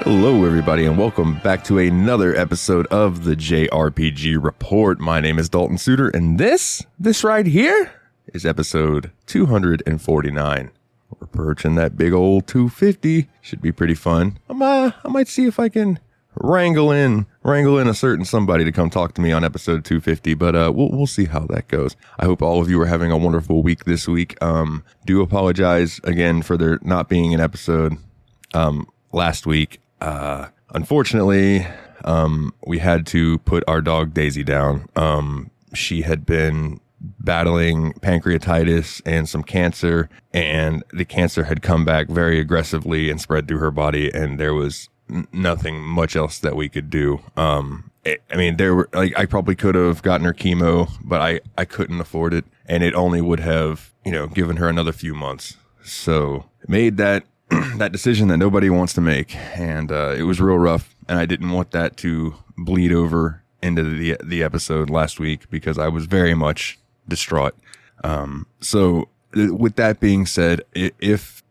Hello, everybody, and welcome back to another episode of the JRPG Report. My name is Dalton Suter, and this right here is episode 249. We're approaching that big old 250. Should be pretty fun. I might see if I can wrangle in a certain somebody to come talk to me on episode 250, but we'll see how that goes. I hope all of you are having a wonderful week this week. Do apologize again for there not being an episode last week. Unfortunately, we had to put our dog Daisy down. She had been battling pancreatitis and some cancer, and the cancer had come back very aggressively and spread through her body, and there was nothing much else that we could do. I probably could have gotten her chemo, but I couldn't afford it, and it only would have, given her another few months. So made that decision that nobody wants to make, and it was real rough, and I didn't want that to bleed over into the episode last week because I was very much distraught. So with that being said, if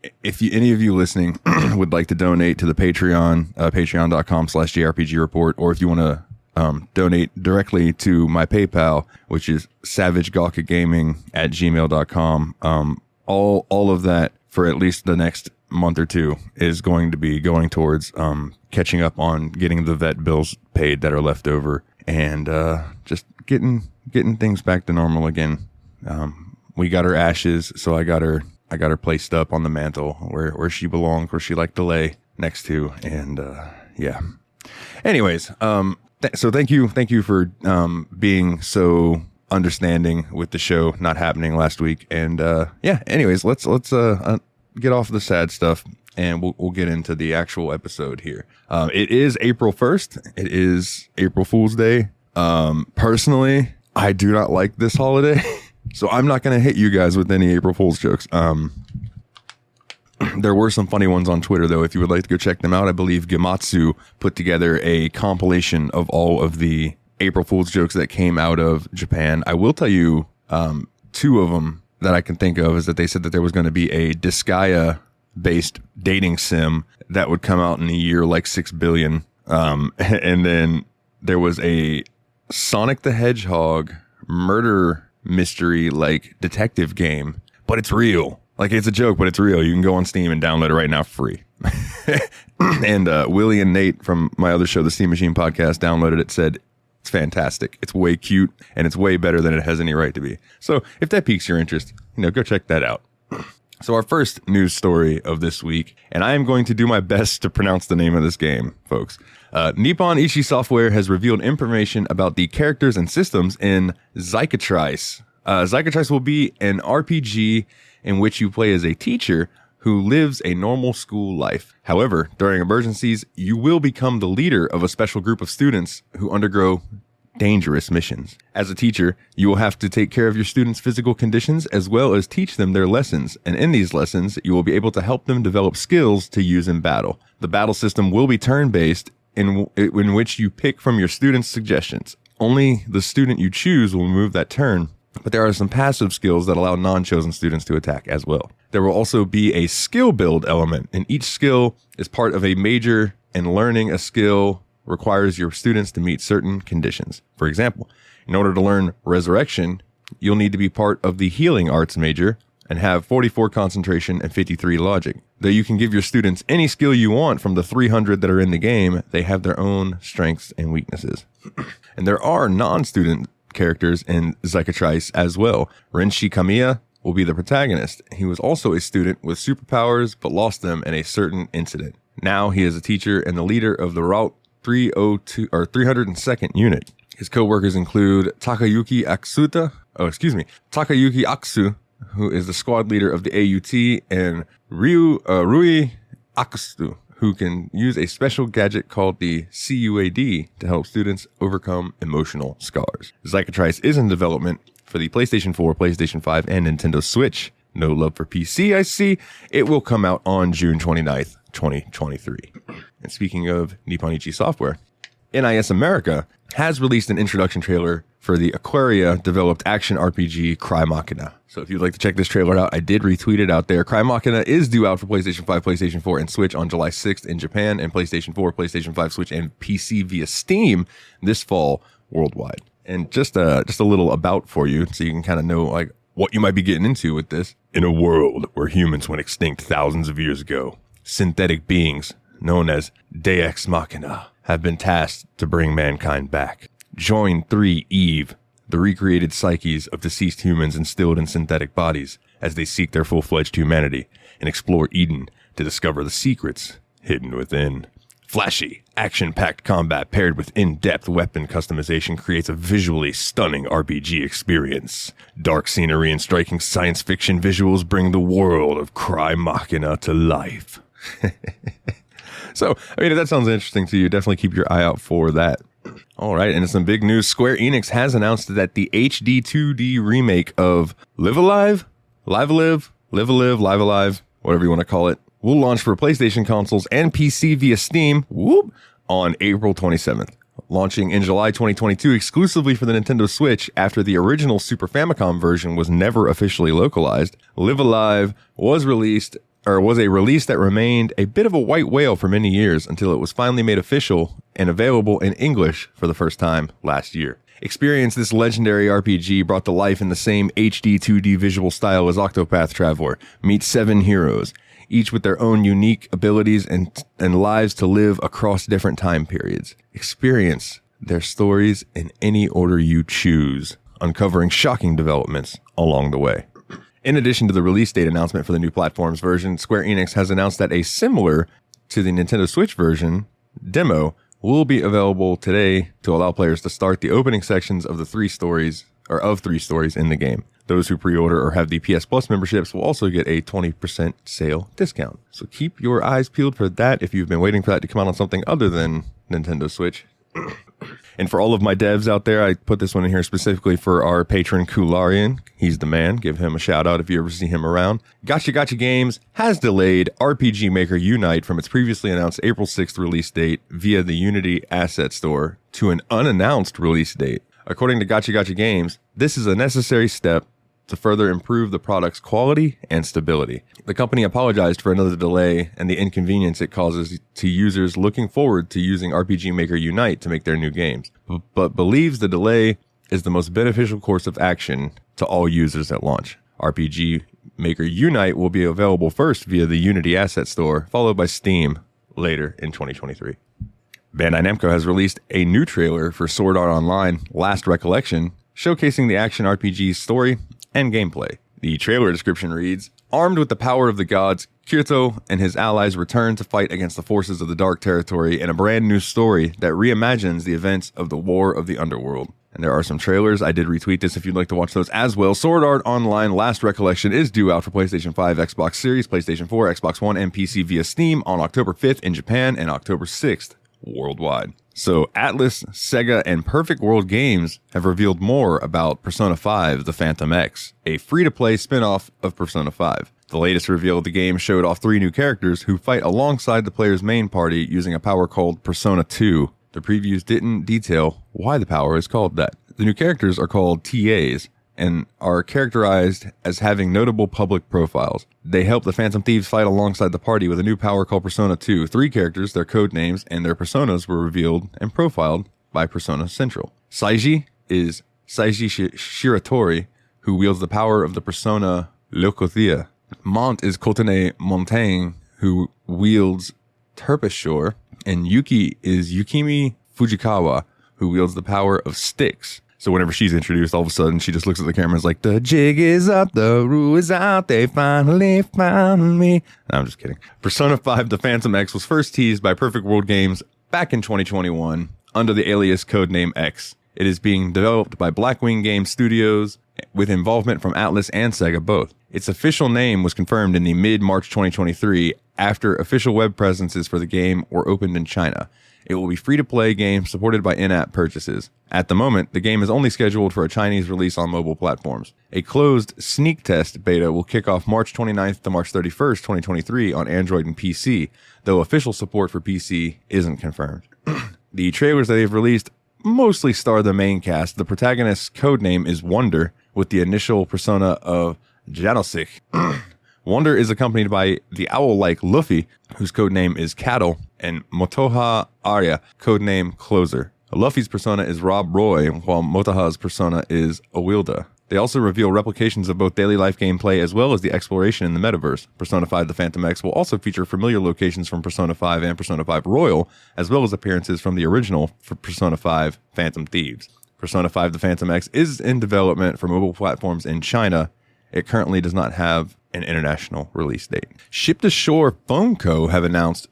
any of you listening would like to donate to the Patreon, patreon.com/JRPG Report, or if you want to donate directly to my PayPal, which is savagegawkagaming@gmail.com, all of that for at least the next month or two is going to be going towards catching up on getting the vet bills paid that are left over, and just getting things back to normal again. We got her ashes, so I got her placed up on the mantle where she belongs, where she liked to lay next to, and yeah. Anyways, so thank you for being so understanding with the show not happening last week, and yeah. Anyways, let's get off the sad stuff, and we'll get into the actual episode here. It is April 1st. It is April Fool's Day. Personally, I do not like this holiday, so I'm not going to hit you guys with any April Fool's jokes. There were some funny ones on Twitter, though, if you would like to go check them out. I believe Gematsu put together a compilation of all of the April Fool's jokes that came out of Japan. I will tell you, two of them that I can think of is that they said that there was going to be a Disgaea-based dating sim that would come out in a year like 6 billion. And then there was a Sonic the Hedgehog murder mystery like detective game, but it's real. Like, it's a joke, but it's real. You can go on Steam and download it right now for free. And Willie and Nate from my other show, the Steam Machine Podcast, downloaded it, said it's fantastic. It's way cute, and it's way better than it has any right to be. So if that piques your interest, go check that out. So our first news story of this week, and I am going to do my best to pronounce the name of this game, folks. Nippon Ichi Software has revealed information about the characters and systems in Zycatrice. Zycatrice will be an RPG in which you play as a teacher who lives a normal school life. However, during emergencies, you will become the leader of a special group of students who undergo dangerous missions. As a teacher, you will have to take care of your students' physical conditions as well as teach them their lessons. And in these lessons, you will be able to help them develop skills to use in battle. The battle system will be turn-based in which you pick from your students' suggestions. Only the student you choose will move that turn, but there are some passive skills that allow non-chosen students to attack as well. There will also be a skill build element, and each skill is part of a major, and learning a skill requires your students to meet certain conditions. For example, in order to learn Resurrection, you'll need to be part of the Healing Arts major and have 44 concentration and 53 logic. Though you can give your students any skill you want from the 300 that are in the game, they have their own strengths and weaknesses. And there are non-student characters in Zycatrice as well. Renshi Kamiya will be the protagonist. He was also a student with superpowers, but lost them in a certain incident. Now he is a teacher and the leader of the Route 302nd unit. His co-workers include Takayuki Aksu, who is the squad leader of the AUT, and Rui Aksu, who can use a special gadget called the CUAD to help students overcome emotional scars. Zycatrice is in development for the PlayStation 4, PlayStation 5, and Nintendo Switch. No love for PC, I see. It will come out on June 29th, 2023. And speaking of Nippon Ichi Software, NIS America has released an introduction trailer for the Aquaria-developed action RPG Cry Machina. So if you'd like to check this trailer out, I did retweet it out there. Cry Machina is due out for PlayStation 5, PlayStation 4, and Switch on July 6th in Japan, and PlayStation 4, PlayStation 5, Switch, and PC via Steam this fall worldwide. And just a little about for you, so you can kind of know like what you might be getting into with this. In a world where humans went extinct thousands of years ago, synthetic beings known as Deus Machina have been tasked to bring mankind back. Join 3 Eve, the recreated psyches of deceased humans instilled in synthetic bodies, as they seek their full-fledged humanity and explore Eden to discover the secrets hidden within. Flashy, action-packed combat paired with in-depth weapon customization creates a visually stunning RPG experience. Dark scenery and striking science fiction visuals bring the world of Cry Machina to life. So, I mean, if that sounds interesting to you, definitely keep your eye out for that. All right, and in some big news, Square Enix has announced that the HD 2D remake of Live Alive, whatever you want to call it, will launch for PlayStation consoles and PC via Steam, on April 27th. Launching in July 2022 exclusively for the Nintendo Switch after the original Super Famicom version was never officially localized, Live Alive was a release that remained a bit of a white whale for many years until it was finally made official and available in English for the first time last year. Experience this legendary RPG brought to life in the same HD 2D visual style as Octopath Traveler. Meet 7 heroes, each with their own unique abilities and lives to live across different time periods. Experience their stories in any order you choose, uncovering shocking developments along the way. In addition to the release date announcement for the new platforms version, Square Enix has announced that a similar to the Nintendo Switch version demo will be available today to allow players to start the opening sections of 3 stories in the game. Those who pre-order or have the PS Plus memberships will also get a 20% sale discount. So keep your eyes peeled for that if you've been waiting for that to come out on something other than Nintendo Switch. And for all of my devs out there, I put this one in here specifically for our patron Kularian. He's the man. Give him a shout out if you ever see him around. Gotcha Games has delayed RPG Maker Unite from its previously announced April 6th release date via the Unity Asset Store to an unannounced release date. According to Gotcha Games, this is a necessary step to further improve the product's quality and stability. The company apologized for another delay and the inconvenience it causes to users looking forward to using RPG Maker Unite to make their new games, but believes the delay is the most beneficial course of action to all users at launch. RPG Maker Unite will be available first via the Unity Asset Store, followed by Steam later in 2023. Bandai Namco has released a new trailer for Sword Art Online Last Recollection, showcasing the action RPG's story and gameplay. The trailer description reads, armed with the power of the gods, Kirito and his allies return to fight against the forces of the Dark Territory in a brand new story that reimagines the events of the War of the Underworld. And there are some trailers. I did retweet this if you'd like to watch those as well. Sword Art Online Last Recollection is due out for PlayStation 5, Xbox Series, PlayStation 4, Xbox One, and PC via Steam on October 5th in Japan and October 6th worldwide. So Atlas, Sega, and Perfect World Games have revealed more about Persona 5, The Phantom X, a free-to-play spin-off of Persona 5. The latest reveal of the game showed off 3 new characters who fight alongside the player's main party using a power called Persona 2. The previews didn't detail why the power is called that. The new characters are called TAs and are characterized as having notable public profiles. They help the Phantom Thieves fight alongside the party with a new power called Persona 2. 3 characters, their code names, and their personas were revealed and profiled by Persona Central. Saiji is Saiji Shiratori, who wields the power of the persona Locothea. Mont is Kotane Montaigne, who wields Terpsichore. And Yuki is Yukimi Fujikawa, who wields the power of Styx. So whenever she's introduced, all of a sudden she just looks at the camera and is like, the jig is up, the rue is out, they finally found me. No, I'm just kidding. Persona 5 The Phantom X was first teased by Perfect World Games back in 2021 under the alias codename X. It is being developed by Blackwing Game Studios with involvement from Atlas and Sega both. Its official name was confirmed in the mid-March 2023 after official web presences for the game were opened in China. It will be free-to-play game supported by in-app purchases. At the moment, the game is only scheduled for a Chinese release on mobile platforms. A closed sneak test beta will kick off March 29th to March 31st, 2023 on Android and PC, though official support for PC isn't confirmed. The trailers that they've released mostly star the main cast. The protagonist's codename is Wonder, with the initial persona of Janosik. Wonder is accompanied by the owl-like Luffy, whose codename is Cattle, and Motoha Arya, codename Closer. Luffy's persona is Rob Roy, while Motoha's persona is Awilda. They also reveal replications of both daily life gameplay as well as the exploration in the metaverse. Persona 5 The Phantom X will also feature familiar locations from Persona 5 and Persona 5 Royal, as well as appearances from the original for Persona 5 Phantom Thieves. Persona 5 The Phantom X is in development for mobile platforms in China. It currently does not have an international release date. Ship to Shore Phone Co. have announced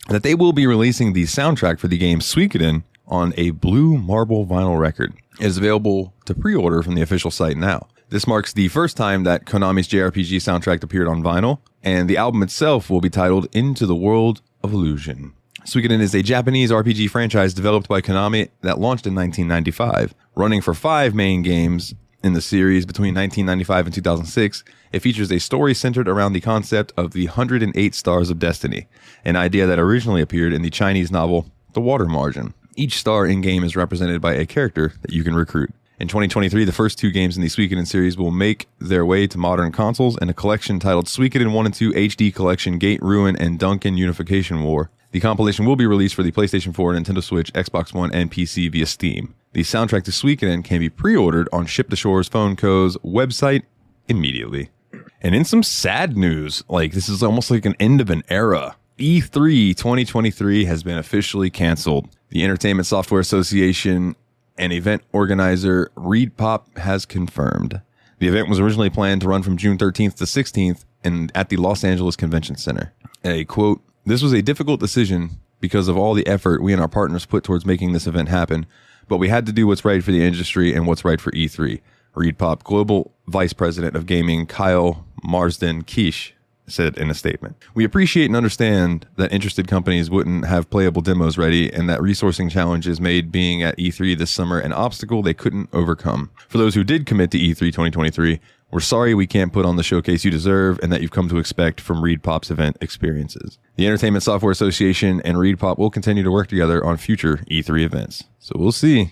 that they will be releasing the soundtrack for the game Suikoden on a blue marble vinyl record. It is available to pre-order from the official site now. This marks the first time that Konami's JRPG soundtrack appeared on vinyl, and the album itself will be titled Into the World of Illusion. Suikoden is a Japanese RPG franchise developed by Konami that launched in 1995. Running for 5 main games in the series between 1995 and 2006, it features a story centered around the concept of the 108 Stars of Destiny, an idea that originally appeared in the Chinese novel The Water Margin. Each star in-game is represented by a character that you can recruit. In 2023, the first 2 games in the Suikoden series will make their way to modern consoles in a collection titled Suikoden 1 and 2 HD Collection Gate Ruin and Duncan Unification War. The compilation will be released for the PlayStation 4, Nintendo Switch, Xbox One, and PC via Steam. The soundtrack to Suikoden can be pre-ordered on Ship to Shore's Phone Co.'s website immediately. And in some sad news, this is almost like an end of an era, E3 2023 has been officially canceled. The Entertainment Software Association and event organizer ReedPop has confirmed. The event was originally planned to run from June 13th to 16th at the Los Angeles Convention Center. A quote, "This was a difficult decision because of all the effort we and our partners put towards making this event happen, but we had to do what's right for the industry and what's right for E3. ReedPop Global Vice President of Gaming Kyle Marsden-Kish said in a statement. "We appreciate and understand that interested companies wouldn't have playable demos ready and that resourcing challenges made being at E3 this summer an obstacle they couldn't overcome. For those who did commit to E3 2023, we're sorry we can't put on the showcase you deserve and that you've come to expect from ReedPop's event experiences." The Entertainment Software Association and ReedPop will continue to work together on future E3 events. So we'll see.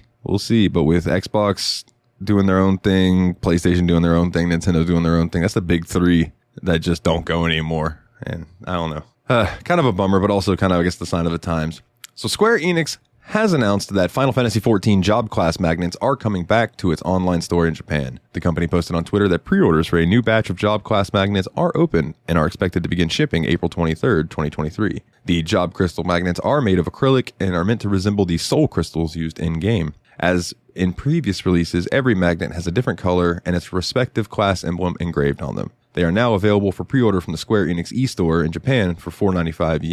But with Xbox doing their own thing, PlayStation doing their own thing, Nintendo doing their own thing, that's the big 3 that just don't go anymore. And I don't know. Kind of a bummer, but also kind of, I guess, the sign of the times. So Square Enix has announced that Final Fantasy XIV job class magnets are coming back to its online store in Japan. The company posted on Twitter that pre-orders for a new batch of job class magnets are open and are expected to begin shipping April 23rd, 2023. The job crystal magnets are made of acrylic and are meant to resemble the soul crystals used in-game. As in previous releases, every magnet has a different color and its respective class emblem engraved on them. They are now available for pre-order from the Square Enix e-store in Japan for 495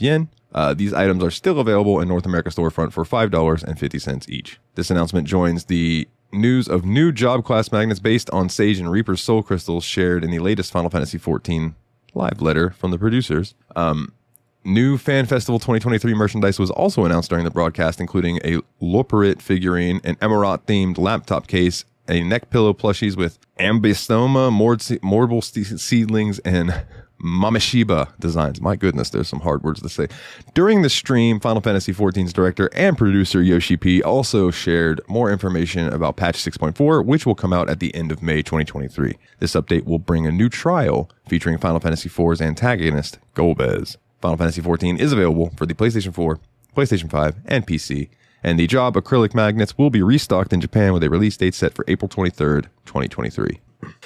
yen. These items are still available in North America storefront for $5.50 each. This announcement joins the news of new job class magnets based on Sage and Reaper's soul crystals shared in the latest Final Fantasy XIV live letter from the producers. New Fan Festival 2023 merchandise was also announced during the broadcast, including a Loperit figurine, an Emirat-themed laptop case, a neck pillow plushies with Ambystoma, Mortal Seedlings, and Mameshiba designs. My goodness, there's some hard words to say. During the stream, Final Fantasy XIV's director and producer Yoshi P also shared more information about patch 6.4, which will come out at the end of May 2023. This update will bring a new trial featuring Final Fantasy IV's antagonist, Golbez. Final Fantasy XIV is available for the PlayStation 4, PlayStation 5, and PC, and the job acrylic magnets will be restocked in Japan with a release date set for April 23rd, 2023.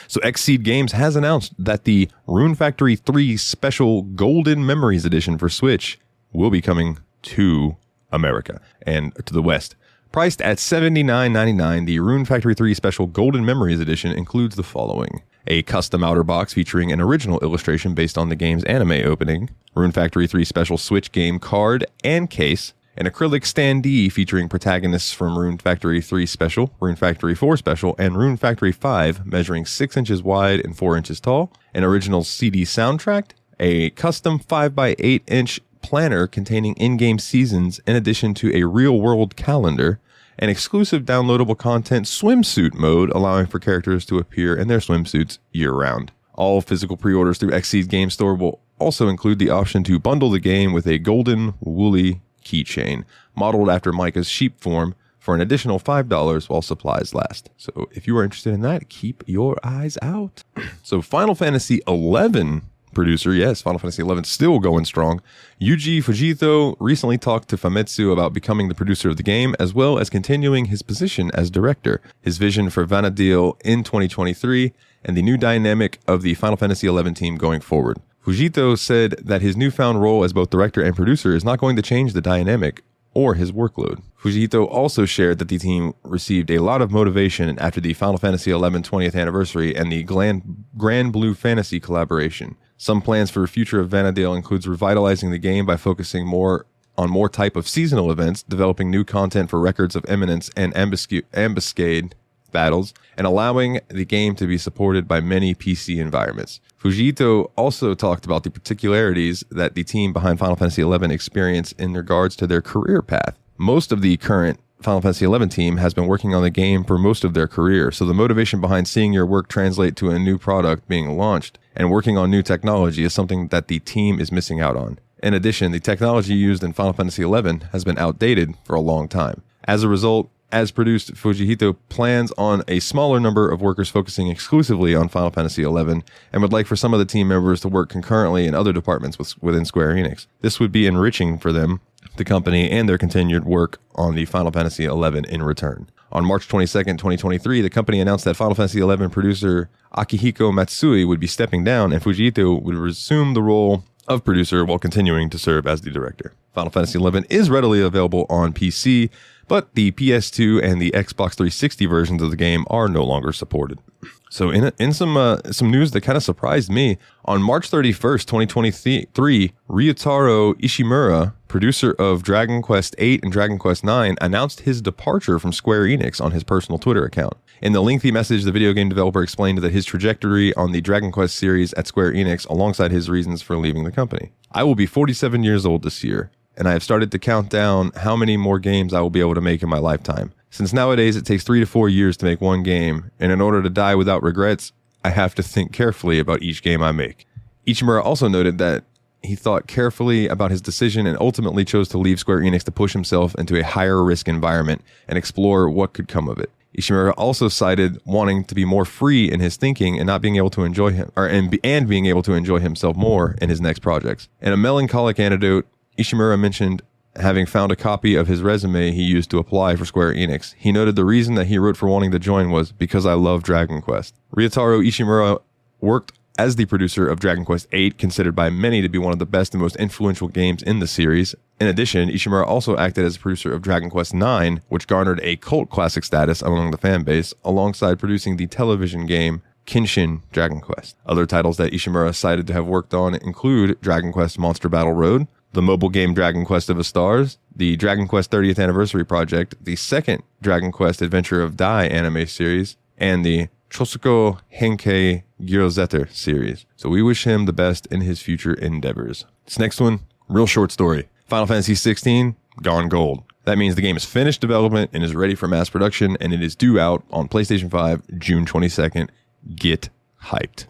So Xseed Games has announced that the Rune Factory 3 Special Golden Memories Edition for Switch will be coming to America and to the West. Priced at $79.99, the Rune Factory 3 Special Golden Memories Edition includes the following: a custom outer box featuring an original illustration based on the game's anime opening, Rune Factory 3 Special Switch game card and case, an acrylic standee featuring protagonists from Rune Factory 3 Special, Rune Factory 4 Special, and Rune Factory 5 measuring 6 inches wide and 4 inches tall, an original CD soundtrack, a custom 5x8 inch planner containing in-game seasons in addition to a real-world calendar, an exclusive downloadable content swimsuit mode allowing for characters to appear in their swimsuits year-round. All physical pre-orders through Xseed Game Store will also include the option to bundle the game with a golden woolly keychain, modeled after Micah's sheep form, for an additional $5 while supplies last. So if you are interested in that, keep your eyes out. So Final Fantasy XI producer, yes, Final Fantasy XI still going strong. Yuji Fujito recently talked to Famitsu about becoming the producer of the game, as well as continuing his position as director, his vision for Vana'diel in 2023, and the new dynamic of the Final Fantasy XI team going forward. Fujito said that his newfound role as both director and producer is not going to change the dynamic or his workload. Fujito also shared that the team received a lot of motivation after the Final Fantasy XI 20th anniversary and the Grand Blue Fantasy collaboration. Some plans for the future of Vana'diel includes revitalizing the game by focusing more type of seasonal events, developing new content for Records of Eminence and Ambuscade battles, and allowing the game to be supported by many PC environments. Fujito also talked about the particularities that the team behind Final Fantasy XI experience in regards to their career path. Most of the current Final Fantasy XI team has been working on the game for most of their career, so the motivation behind seeing your work translate to a new product being launched and working on new technology is something that the team is missing out on. In addition, the technology used in Final Fantasy XI has been outdated for a long time. As a result, as produced, Fujito plans on a smaller number of workers focusing exclusively on Final Fantasy XI and would like for some of the team members to work concurrently in other departments within Square Enix. This would be enriching for them, the company, and their continued work on the Final Fantasy XI in return. On March 22nd, 2023, the company announced that Final Fantasy XI producer Akihiko Matsui would be stepping down and Fujito would resume the role of producer while continuing to serve as the director. Final Fantasy XI is readily available on PC, but the PS2 and the Xbox 360 versions of the game are no longer supported. So in some news that kind of surprised me, on March 31st, 2023, Ryutaro Ishimura, producer of Dragon Quest VIII and Dragon Quest IX, announced his departure from Square Enix on his personal Twitter account. In the lengthy message, the video game developer explained that his trajectory on the Dragon Quest series at Square Enix alongside his reasons for leaving the company. I will be 47 years old this year, and I have started to count down how many more games I will be able to make in my lifetime. Since nowadays it takes 3 to 4 years to make one game, and in order to die without regrets, I have to think carefully about each game I make. Ichimura also noted that he thought carefully about his decision and ultimately chose to leave Square Enix to push himself into a higher risk environment and explore what could come of it. Ishimura also cited wanting to be more free in his thinking and not being able to enjoy being able to enjoy himself more in his next projects. In a melancholic anecdote, Ishimura mentioned having found a copy of his resume he used to apply for Square Enix. He noted the reason that he wrote for wanting to join was because I love Dragon Quest. Ryutaro Ishimura worked as the producer of Dragon Quest VIII, considered by many to be one of the best and most influential games in the series. In addition, Ishimura also acted as a producer of Dragon Quest IX, which garnered a cult classic status among the fan base, alongside producing the television game Kenshin Dragon Quest. Other titles that Ishimura cited to have worked on include Dragon Quest Monster Battle Road, the mobile game Dragon Quest of the Stars, the Dragon Quest 30th Anniversary Project, the second Dragon Quest Adventure of Dai anime series, and the Chosuko Henkei Gyrozetter series. So we wish him the best in his future endeavors. This next one, real short story. Final Fantasy XVI, gone gold. That means the game is finished development and is ready for mass production, and it is due out on PlayStation 5 June 22nd. Get hyped.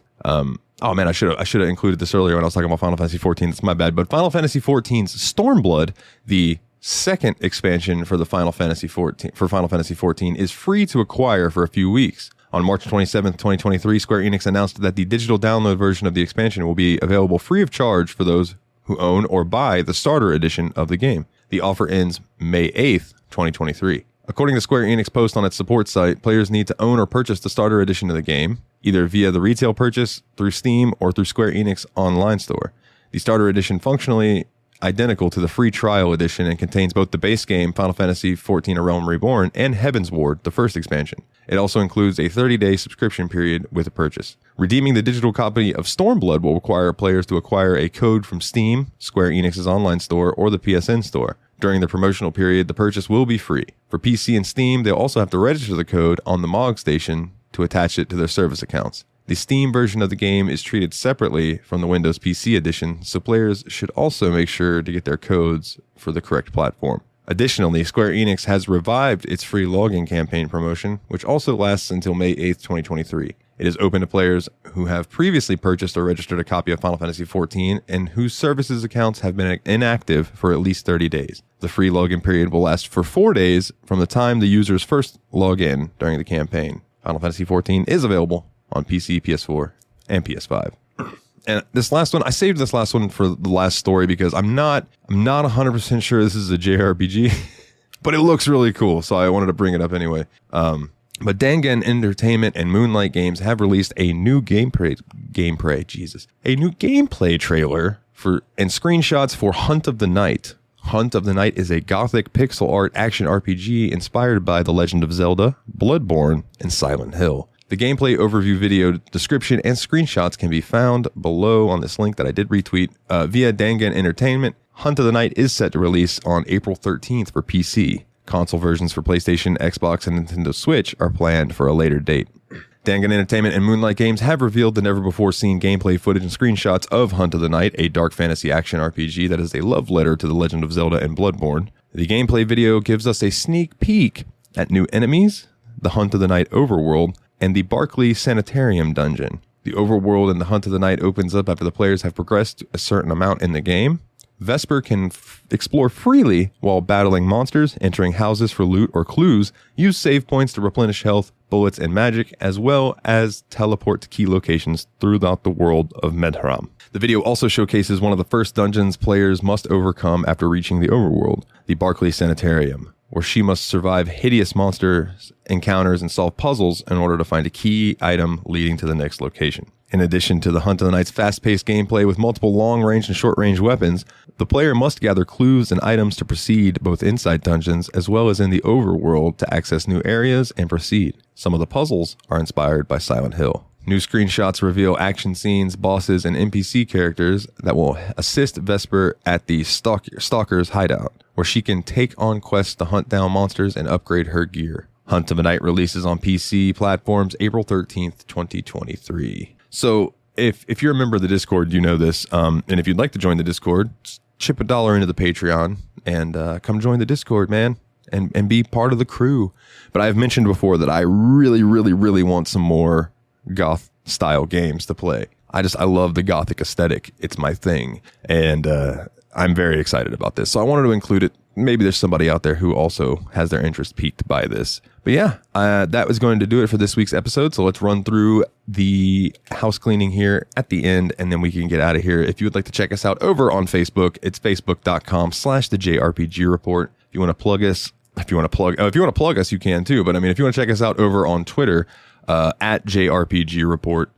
Oh man, I should have included this earlier when I was talking about Final Fantasy XIV. It's my bad. But Final Fantasy XIV's Stormblood, the second expansion for Final Fantasy XIV, is free to acquire for a few weeks. On March 27th, 2023, Square Enix announced that the digital download version of the expansion will be available free of charge for those who own or buy the starter edition of the game. The offer ends May 8th, 2023. According to Square Enix post on its support site, players need to own or purchase the starter edition of the game, either via the retail purchase, through Steam, or through Square Enix online store. The starter edition functionally identical to the free trial edition and contains both the base game, Final Fantasy XIV A Realm Reborn, and Heaven's Ward, the first expansion. It also includes a 30-day subscription period with a purchase. Redeeming the digital copy of Stormblood will require players to acquire a code from Steam, Square Enix's online store, or the PSN store. During the promotional period, the purchase will be free. For PC and Steam, they'll also have to register the code on the MOG station to attach it to their service accounts. The Steam version of the game is treated separately from the Windows PC edition, so players should also make sure to get their codes for the correct platform. Additionally, Square Enix has revived its free login campaign promotion, which also lasts until May 8th, 2023. It is open to players who have previously purchased or registered a copy of Final Fantasy XIV and whose services accounts have been inactive for at least 30 days. The free login period will last for 4 days from the time the users first log in during the campaign. Final Fantasy XIV is available on PC, PS4, and PS5. And this last one, I saved this last one for the last story because I'm not 100% sure this is a JRPG, but it looks really cool, so I wanted to bring it up anyway. But Dangan Entertainment and Moonlight Games have released a new gameplay trailer and screenshots for Hunt of the Night. Hunt of the Night is a gothic pixel art action RPG inspired by The Legend of Zelda, Bloodborne, and Silent Hill. The gameplay overview video description and screenshots can be found below on this link that I did retweet via Dangan Entertainment. Hunt of the Night is set to release on April 13th for PC. Console versions for PlayStation, Xbox, and Nintendo Switch are planned for a later date. Dangan Entertainment and Moonlight Games have revealed the never-before-seen gameplay footage and screenshots of Hunt of the Night, a dark fantasy action RPG that is a love letter to The Legend of Zelda and Bloodborne. The gameplay video gives us a sneak peek at new enemies, the Hunt of the Night overworld, and the Barclay Sanitarium dungeon. The overworld in the Hunt of the Night opens up after the players have progressed a certain amount in the game. Vesper can explore freely while battling monsters, entering houses for loot or clues, use save points to replenish health, bullets, and magic, as well as teleport to key locations throughout the world of Medharam. The video also showcases one of the first dungeons players must overcome after reaching the overworld, the Barclay Sanitarium, where she must survive hideous monster encounters and solve puzzles in order to find a key item leading to the next location. In addition to the Hunt of the Night's fast-paced gameplay with multiple long-range and short-range weapons, the player must gather clues and items to proceed both inside dungeons as well as in the overworld to access new areas and proceed. Some of the puzzles are inspired by Silent Hill. New screenshots reveal action scenes, bosses, and NPC characters that will assist Vesper at the Stalker's hideout, where she can take on quests to hunt down monsters and upgrade her gear. Hunt of the Night releases on PC platforms April 13th, 2023. So if you're a member of the Discord, you know this. And if you'd like to join the Discord, chip $1 into the Patreon and come join the Discord, man, and be part of the crew. But I've mentioned before that I really, really, really want some more goth style games to play. I love the gothic aesthetic. It's my thing. And I'm very excited about this. So I wanted to include it. Maybe there's somebody out there who also has their interest piqued by this. But yeah, that was going to do it for this week's episode. So let's run through the house cleaning here at the end, and then we can get out of here. If you would like to check us out over on Facebook, it's facebook.com/the JRPG Report. If you want to plug us, if you want to plug us, you can too. But I mean, if you want to check us out over on Twitter, at JRPG Report.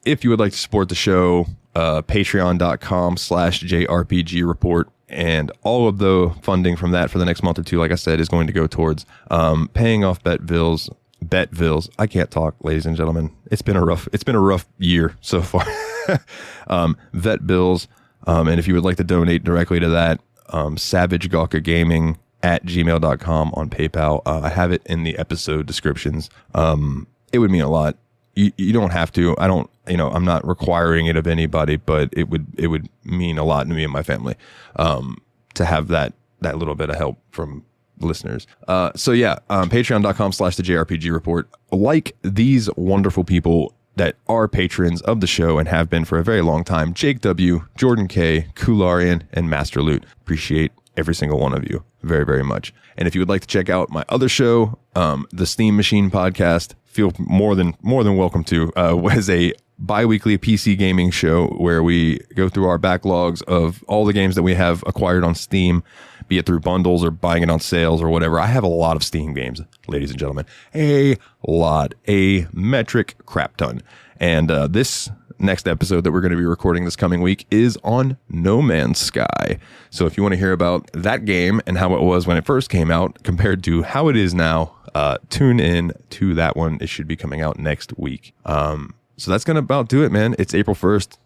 If you would like to support the show, patreon.com/JRPG Report. And all of the funding from that for the next month or two, like I said, is going to go towards paying off bet bills. I can't talk, ladies and gentlemen. It's been a rough year so far. Vet bills. And if you would like to donate directly to that, savagegawkagaming@gmail.com on PayPal. I have it in the episode descriptions. It would mean a lot. You don't have to. I'm not requiring it of anybody, but it would mean a lot to me and my family to have that little bit of help from listeners. Patreon.com/the JRPG Report. Like these wonderful people that are patrons of the show and have been for a very long time: Jake W., Jordan K., Kularian, and MasterLoot. Appreciate every single one of you very, very much. And if you would like to check out my other show, the Steam Machine Podcast, feel more than welcome to. Was a bi-weekly PC gaming show where we go through our backlogs of all the games that we have acquired on Steam, be it through bundles or buying it on sales or whatever. I have a lot of Steam games, ladies and gentlemen. A metric crap ton. And this next episode that we're going to be recording this coming week is on No Man's Sky. So if you want to hear about that game and how it was when it first came out compared to how it is now, tune in to that one. It should be coming out next week. So that's going to about do it, man. It's April 1st.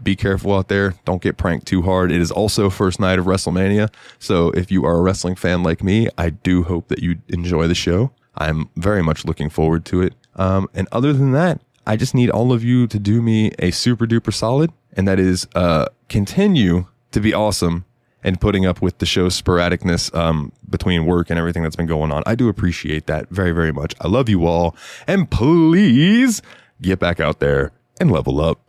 Be careful out there. Don't get pranked too hard. It is also first night of WrestleMania. So if you are a wrestling fan like me, I do hope that you enjoy the show. I'm very much looking forward to it. And other than that, I just need all of you to do me a super duper solid. And that is continue to be awesome and putting up with the show's sporadicness between work and everything that's been going on. I do appreciate that very, very much. I love you all. And please get back out there and level up.